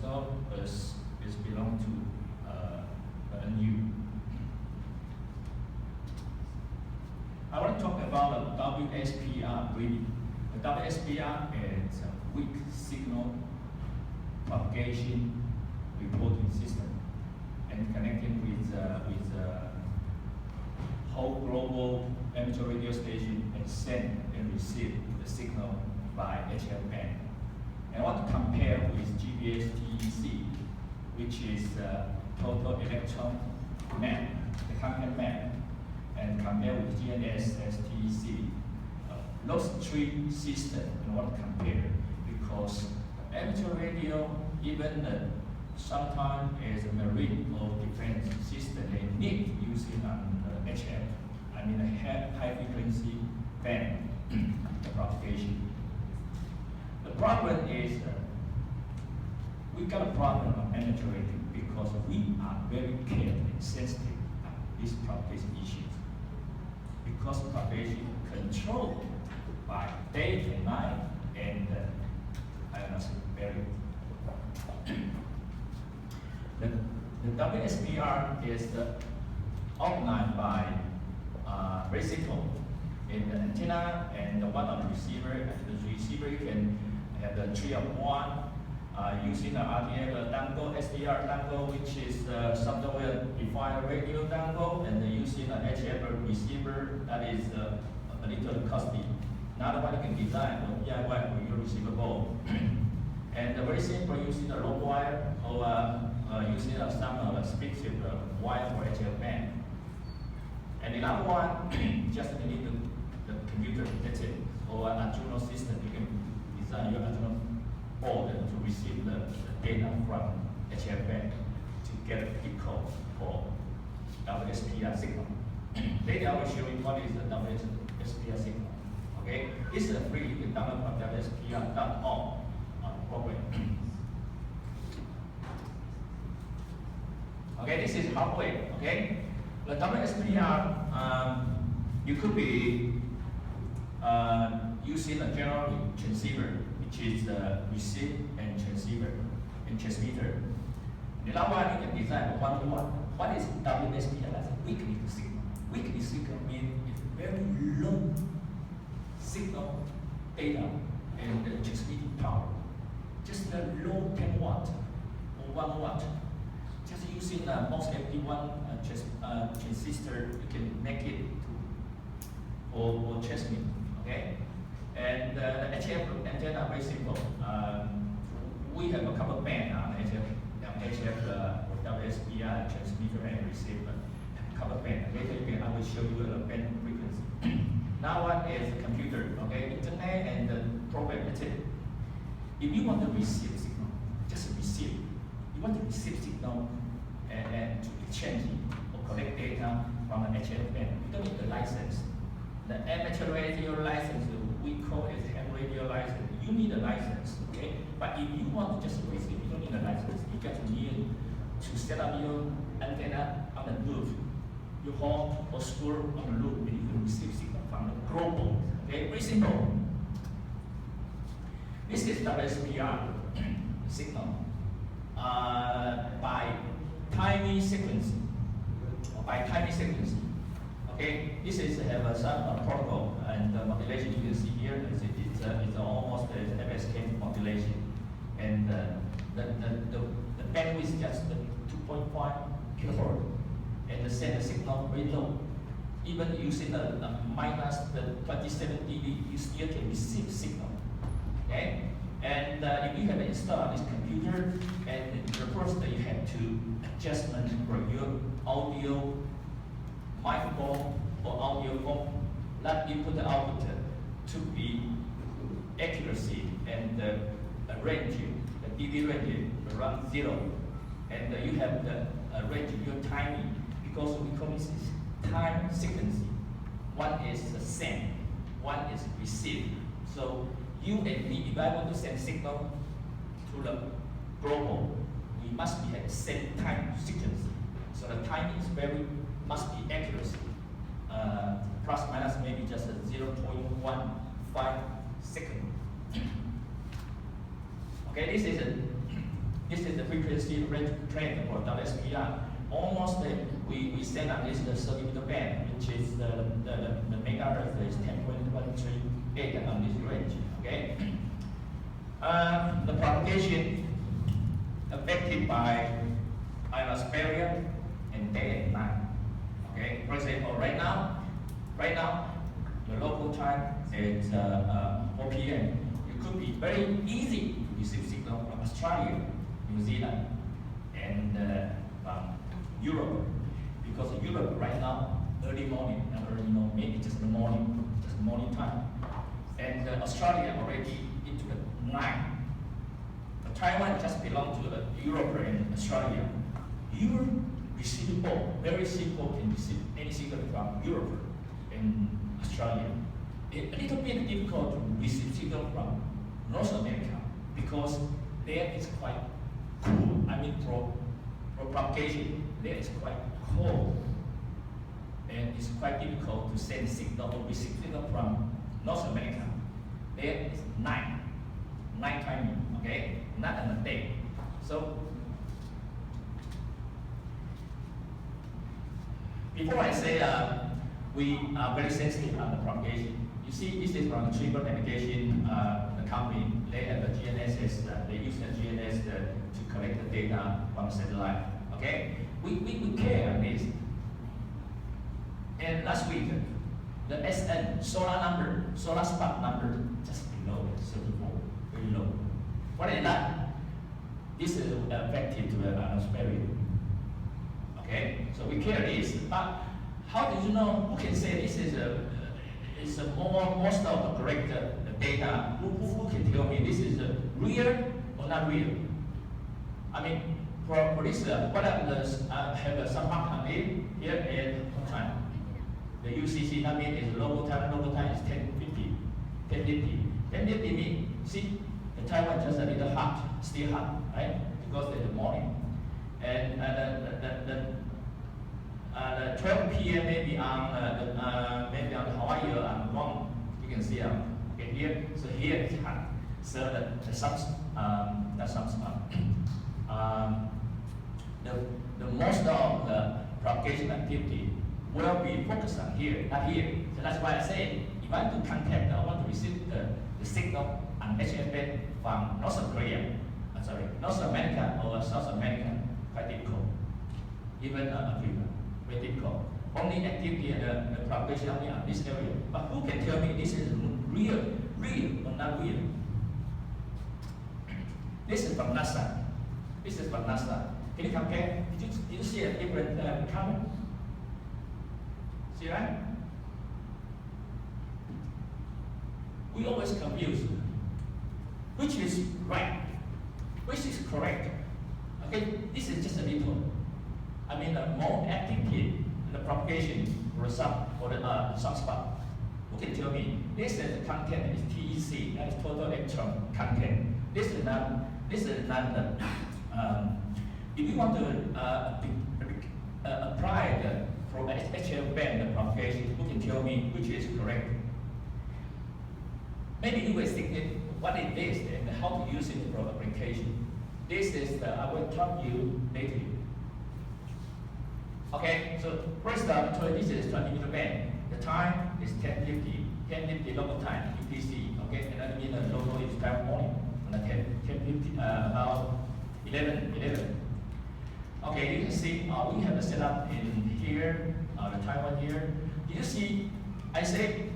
signal is belong to NU. I want to talk about the WSPR briefing. The WSPR is a weak signal propagation reporting system and connecting with whole global amateur radio station and send and receive the signal by HF band. And I want to compare with GBS-TEC, which is the total electron map, the content map, and compare with GNSS-TEC. Those three systems I want to compare because amateur radio, even sometimes as a marine or defense system, they need using HF, I mean a high frequency band the propagation. The problem is we got a problem on amateur radio because we are very careful and sensitive on these propagation issues. Because propagation controlled by day and night and ionosphere barrier. The WSPR is organized by very simple. In the antenna and the one of the receiver, and the receiver you can have the 3 of 1 using the RTF dangle, SDR dangle, which is software defined radio dangle, and using an HF receiver that is a little costly. Another one you can design or DIY for your receiver board. And very simple using a long wire or using some specific wire for HF band. And another one, just you need the computer, that's it. Or an Arduino system, you can design your Arduino board to receive the data from HF band to get a peak code for WSPR signal. Later I will show you what is the WSPR signal. Okay, this is free, you can download from WSPR.org program. Okay, this is halfway. Okay, the WSPR you could be using a general transceiver, which is receive and transceiver and transmitter. The other one you can design a one-to-one. What is WSPR? That's a weakly signal. Weakly signal means it's very low signal data and the transmitting power. Just a low 10 watt or 1 watt. Just using most FD1 transistor, you can make it to or transmit. Okay, and the HF antenna very simple. We have a couple of bands on HF WSPR transmitter and receiver. Couple of bands. Later I will show you the band frequency. Now one is the computer. Okay, internet and the program. That's it. If you want to receive signal, just receive. You want to receive signal and to exchange or collect data from an HF band. You don't need the license. The amateur radio license, we call it ham radio license. You need a license, okay? But if you want to just receive, you don't need a license. You got to need to set up your antenna on the roof, your home or school on the roof, and you can receive signal from the global. Okay, very simple. This is WSPR signal by timing sequencing. Okay, this is have some protocol and the modulation you can see here. It's almost an MSK modulation, and the bandwidth is just 2.5 kilohertz, and the send signal very low. Even using the minus 27 dB, you still can receive signal. Okay, and if you have installed this computer, and the first you have to adjustment for your audio microphone or audio phone, that input the output to be accuracy and range, the dB range around 0, and you have the range your timing, because we call this time sequencing. One is send, one is receive. So you and me, if I want to send signal to the global, we must be at the same time sequence. So the timing is must be accuracy. Plus minus maybe just a 0.15 second. Okay, this is This is the frequency range trend for WSPR. Almost we send on this the 30-meter band, which is the megahertz is 10.138 on this range. Okay. The propagation affected by ionosphere and day and night. Okay. For example, right now, the local time is 4 p.m. It could be very easy to receive signal from Australia, New Zealand, and from Europe, because Europe right now early morning, maybe just the morning time, and Australia already into the night. But Taiwan just belongs to the Europe and Australia. Europe receive both, very simple, can receive any signal from Europe and Australia. It's a little bit difficult to receive signal from North America because there is quite cool. I mean, for propagation, there is quite cold, and it's quite difficult to send signal or receive signal from North America. There is night timing, okay, not in the day. So before I say we are very sensitive on the propagation. You see, this is from the Triple Navigation the company. They have the GNSS. They use the GNSS to collect the data from satellite. Okay, we care on this. And last week, the SN solar spot number, just below 34, very low. What is that? This is affected to the ionosphere. Okay, so we care this, but how do you know? Who can say this is most of the correct data? Who can tell me this is real or not real? I mean, for this, what I have some mark on it here is what time? The UCC, that means is local time is 10:50. 10:50 means, see, the Taiwan just a little hot, still hot, right? Because it's the morning. And the 12 p.m. maybe on Hawaii or on Guam, you can see okay, here. So here it's hot. So the most of the propagation activity will be focused on here, not here. So that's why I say if I want to contact, I want to receive the signal on HF from North America or South America, quite difficult. Even Africa, very difficult. Only activity and the propagation only on this area. But who can tell me this is real or not real? This is from NASA. Can you compare? Did you see a different comment? See right? We always confuse which is right, which is correct. Okay, this is just a little. I mean, more activity, the propagation for the sunspot. Who can tell me? This is the content is TEC, that is total electron content. This is not the. If you want to apply the from HF band the propagation, who can tell me which is correct? Maybe you will think what it is and how to use it for application. This is I will talk you later. Okay, so first this is 20-meter band. The time is 10:50 local time, UTC. Okay, and that means the local is time morning, and 10:50 about 11. Okay, you can see we have the setup in here, the Taiwan here. You see, I say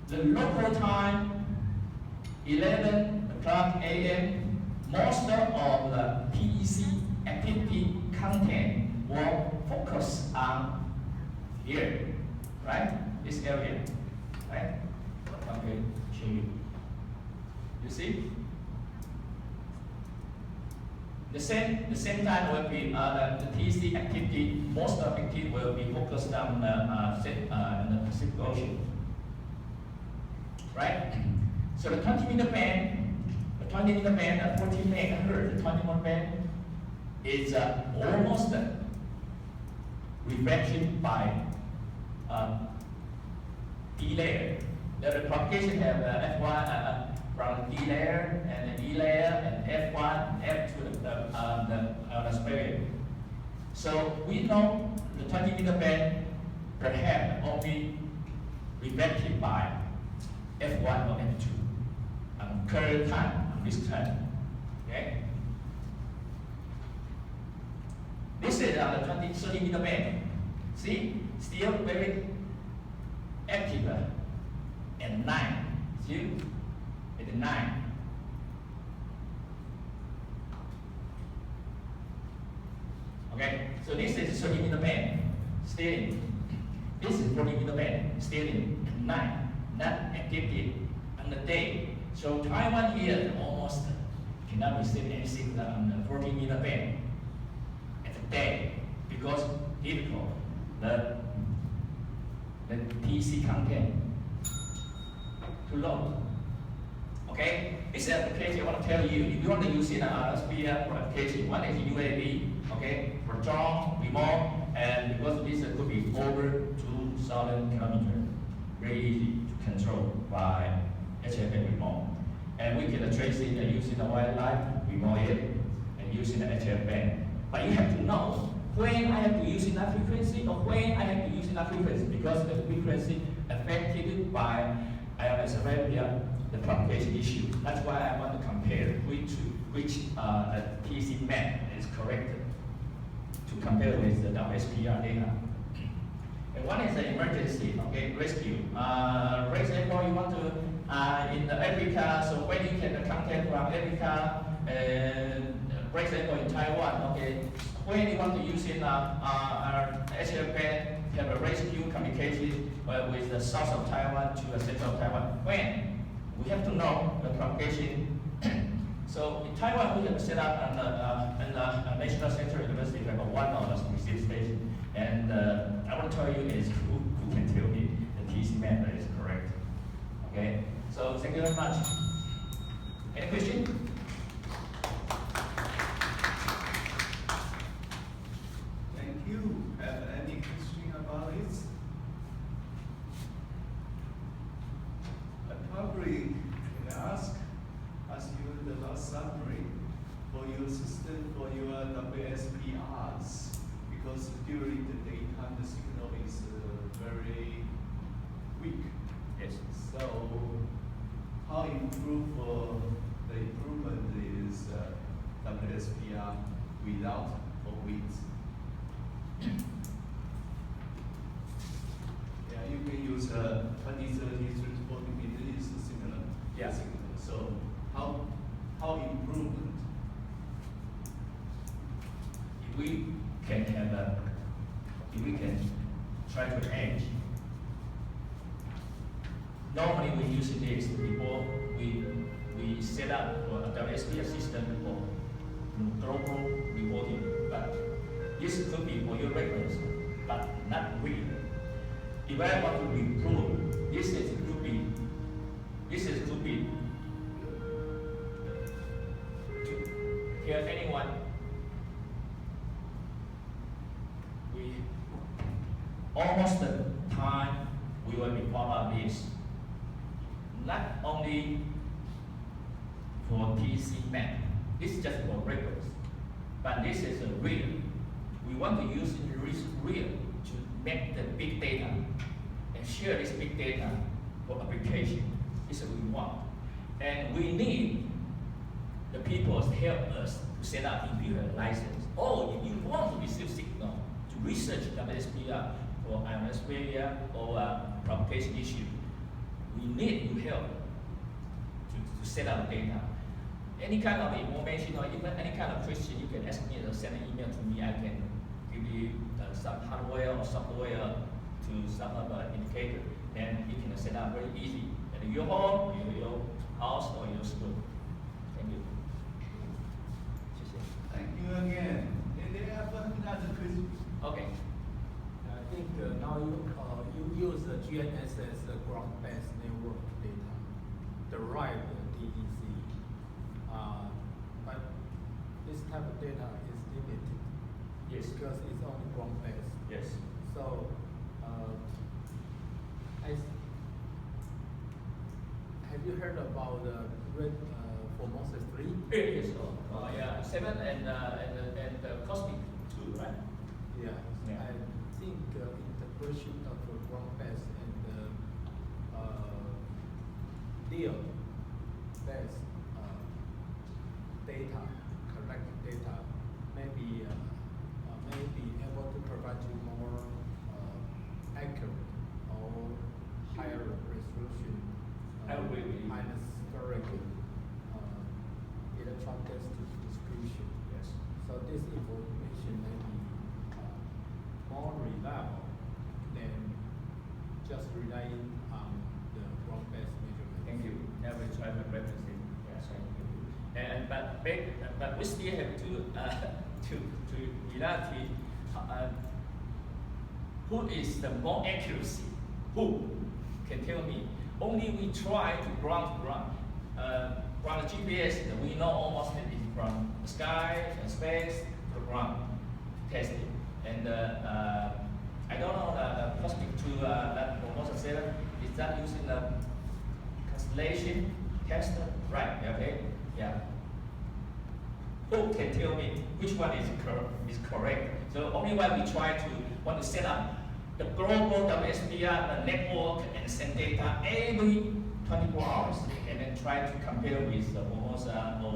the local time 11 o'clock a.m. Most of the PEC activity content will focus on here, right? This area, right? Okay, show you. You see? The same time will be the TC activity. Most of the activity will be focused on the Pacific Ocean, right? So the 20-meter band, the 14 megahertz, the 21 band is almost reflection by D layer. The propagation have F1 from D layer and the D layer and F1, F2, the ionosphere. So we know the 20-meter band perhaps only reflected by F1 or F2 on current time, on this time. Okay? This is on the 30-meter band. See, still very active at 9. See, at 9. Okay, so this is 30-meter band, still in. This is 40-meter band, still in at 9, not active on the day. So Taiwan here almost cannot receive any signal on the 40-meter band at the day because typical the PC content too low. Okay, this application I want to tell you, if you want to use it on Ionosphere for application, one is UAV, okay, for drone, remote, and because this could be over 2,000 kilometers, very easy to control by HFN remote. And we can trace it using the wildlife, remote it, and using the HF band. But you have to know when I have to use that frequency or when I have to use that frequency because the frequency affected by ionosphere, the propagation issue. That's why I want to compare which TC map is correct to compare with the WSPR data. And one is the emergency, okay, rescue. For example, you want to in Africa, so when you get the contact from Africa, for example in Taiwan, okay, when you want to use in HF band, have a rescue communication with the south of Taiwan to the central of Taiwan. When? We have to know the propagation. So in Taiwan, we have set up an National Center University, we have one of the receive station. And I want to tell you is who can tell me the TC map is correct. Okay, so thank you very much. Any question? Thank you. Have any question about it? I probably can ask you the last summary for your system, for your WSPRs, because during the daytime the signal is very weak. Yes. So how the improvement is WSPR without or with? Yeah, you can use 20, 30, 40 meters is similar. Yeah. So how improvement? If we can try to edge. Normally we use this before we set up a WSPR system for global reporting, but this could be for your reference, but not really. If I want to improve, this could be to tell anyone we almost the time we will be follow this. Not only for TC map, this is just for records, but this is a real. We want to use real to make the big data and share this big data for application. This is what we want. And we need the people to help us to set up individual license. Or if you want to receive signal to research WSPR for ionosphere or propagation issue, we need your help to set up data. Any kind of information or even any kind of question, you can ask me or send an email to me. I can give you some hardware or software to some of the indicator. Then you can set up very easy at your home, your house, or your school. Thank you. Thank you again. And they have another question. Okay. I think now you use the GNSS ground-based network data, derive the DEC, but this type of data is limited. Yes. Because it's only ground-based. Yes. So, have you heard about the Formosa 3. 8 years old. Oh yeah, 7 and cosmic 2, right? Yeah. Yeah. I think integration of the ground-based and LEO-based data, collected data, may be able to provide you more accurate or higher resolution. I agree with you. Ionospheric electron density distribution. Yes. So this information may be more reliable than just relying on the ground-based measurement. Thank you. Now we try to represent. Yes, thank you. But we still have to reality. Who is the more accuracy? Who can tell me? Only we try to ground. From the GPS, we know almost it is from the sky and space to the ground testing. And I don't know the cosmic to that proposal 7 is that using the constellation tester, right? Okay, yeah. Who can tell me which one is correct? So only when we want to set up the global WSPR network and send data every 24 hours, and then try to compare with the Formosa or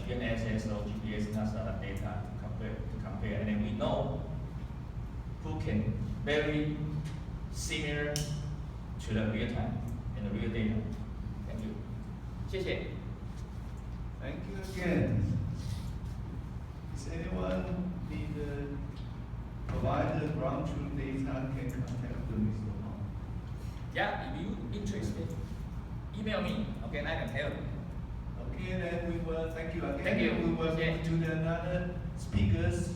GNSS or GPS NASA data to compare, and then we know who can very similar to the real time and the real data. Thank you. 谢谢. Thank you again. Is anyone need provide the ground truth data can contact Mr. Huang? Yeah, if you interested, email me. Okay, I can help. Okay, then we will thank you again. Thank you. We will Yeah. move to the another speakers.